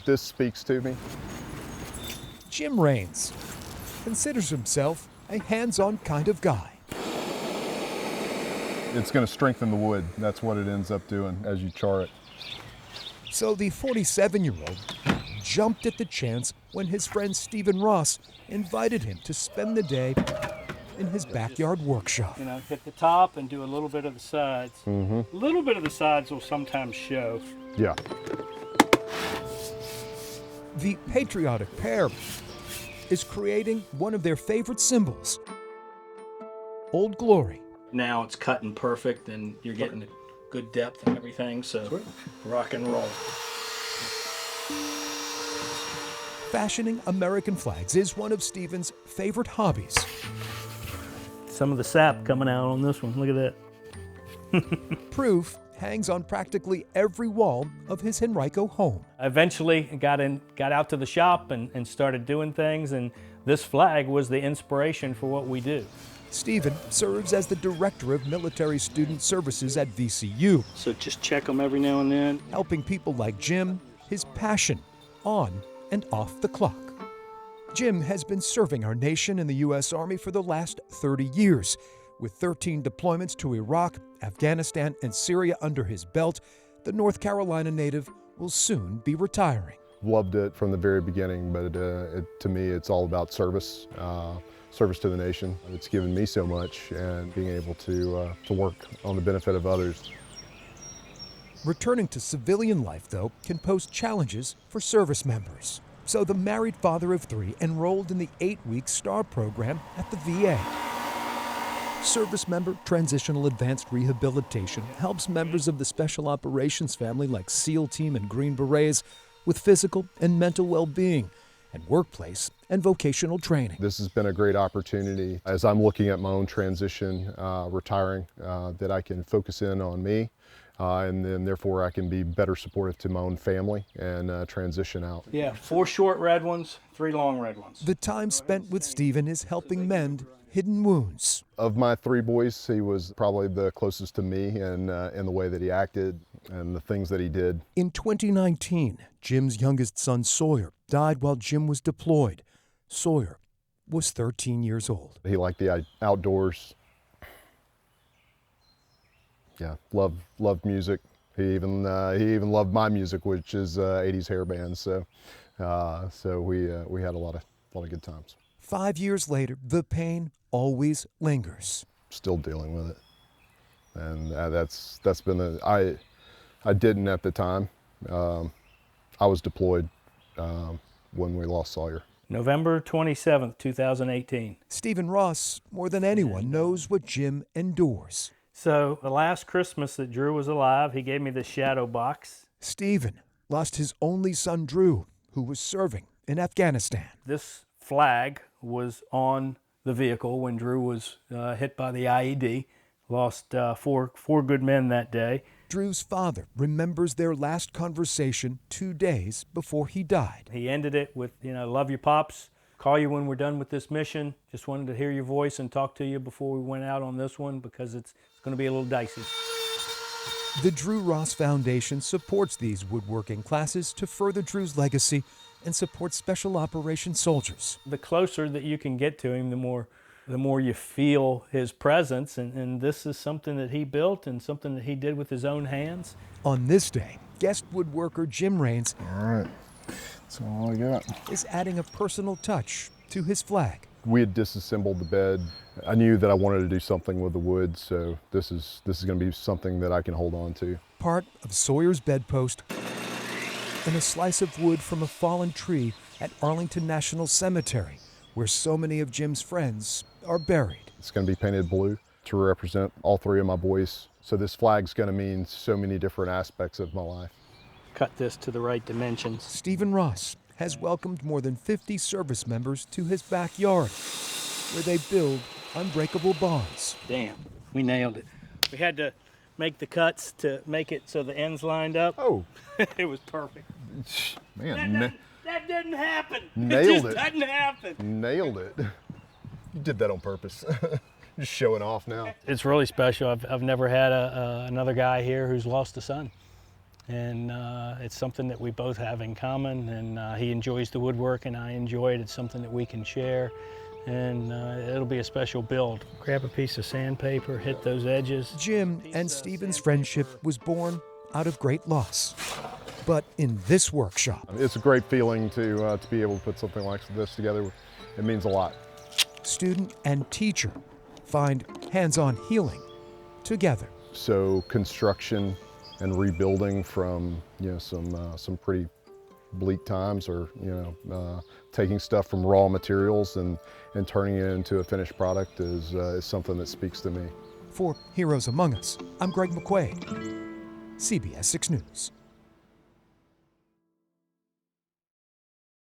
this speaks to me. Jim Raines considers himself a hands-on kind of guy. It's going to strengthen the wood. That's what it ends up doing as you char it. So the 47-year-old jumped at the chance when his friend Stephen Ross invited him to spend the day in his backyard workshop. You know, hit the top and do a little bit of the sides. A little bit of the sides will sometimes show. Yeah. The patriotic pair is creating one of their favorite symbols, Old Glory. Now it's cutting perfect and you're getting a good depth and everything, so rock and roll. Fashioning American flags is one of Stephen's favorite hobbies. Some of the sap coming out on this one, look at that. Proof hangs on practically every wall of his Henrico home. I eventually got out to the shop and started doing things, and this flag was the inspiration for what we do. Stephen serves as the Director of Military Student Services at VCU. So just check them every now and then. Helping people like Jim, his passion, on and off the clock. Jim has been serving our nation in the U.S. Army for the last 30 years. With 13 deployments to Iraq, Afghanistan, and Syria under his belt, the North Carolina native will soon be retiring. Loved it from the very beginning, but to me, it's all about service. Service to the nation. It's given me so much, and being able to work on the benefit of others. Returning to civilian life, though, can pose challenges for service members. So the married father of 3 enrolled in the 8-week STAR program at the VA. Service member Transitional Advanced Rehabilitation helps members of the Special Operations family like SEAL Team and Green Berets with physical and mental well-being, and workplace and vocational training. This has been a great opportunity as I'm looking at my own transition, retiring, that I can focus in on me, and then therefore I can be better supportive to my own family and transition out. Yeah, 4 short red ones, 3 long red ones. The time spent with Stephen is helping mend hidden wounds. Of my 3 boys, he was probably the closest to me in the way that he acted and the things that he did. In 2019, Jim's youngest son, Sawyer, died while Jim was deployed. Sawyer was 13 years old. He liked the outdoors. Yeah, loved music. He even loved my music, which is 80s hair bands. So we had a lot of good times. 5 years later, the pain always lingers. Still dealing with it, and that's been I didn't at the time. I was deployed when we lost Sawyer. November 27th, 2018. Stephen Ross, more than anyone, knows what Jim endures. So the last Christmas that Drew was alive, he gave me this shadow box. Stephen lost his only son, Drew, who was serving in Afghanistan. This flag was on the vehicle when Drew was hit by the IED. Lost four good men that day. Drew's father remembers their last conversation 2 days before he died. He ended it with, love your pops, call you when we're done with this mission. Just wanted to hear your voice and talk to you before we went out on this one because it's going to be a little dicey. The Drew Ross Foundation supports these woodworking classes to further Drew's legacy and support special operations soldiers. The closer that you can get to him, the more you feel his presence, and this is something that he built and something that he did with his own hands. On this day, guest woodworker Jim Raines All right, that's all I got. is adding a personal touch to his flag. We had disassembled the bed. I knew that I wanted to do something with the wood, so this is going to be something that I can hold on to. Part of Sawyer's bedpost and a slice of wood from a fallen tree at Arlington National Cemetery, where so many of Jim's friends are buried. It's going to be painted blue to represent all 3 of my boys. So this flag's going to mean so many different aspects of my life. Cut this to the right dimensions. Stephen Ross has welcomed more than 50 service members to his backyard, where they build unbreakable bonds. Damn, we nailed it. We had to make the cuts to make it so the ends lined up. Oh. It was perfect. Man, That didn't happen. Nailed it. it. Just didn't happen. Nailed it. You did that on purpose. Just showing off now. It's really special. I've never had another guy here who's lost a son. and it's something that we both have in common, and he enjoys the woodworking, I enjoy it. It's something that we can share, and it'll be a special build. Grab a piece of sandpaper, hit those edges. Jim and Stephen's friendship was born out of great loss. But in this workshop, It's a great feeling to be able to put something like this together. It means a lot. student and teacher find hands-on healing together. So construction and rebuilding from some pretty bleak times, or taking stuff from raw materials and turning it into a finished product is something that speaks to me. For Heroes Among Us, I'm Greg McQuade, CBS 6 News.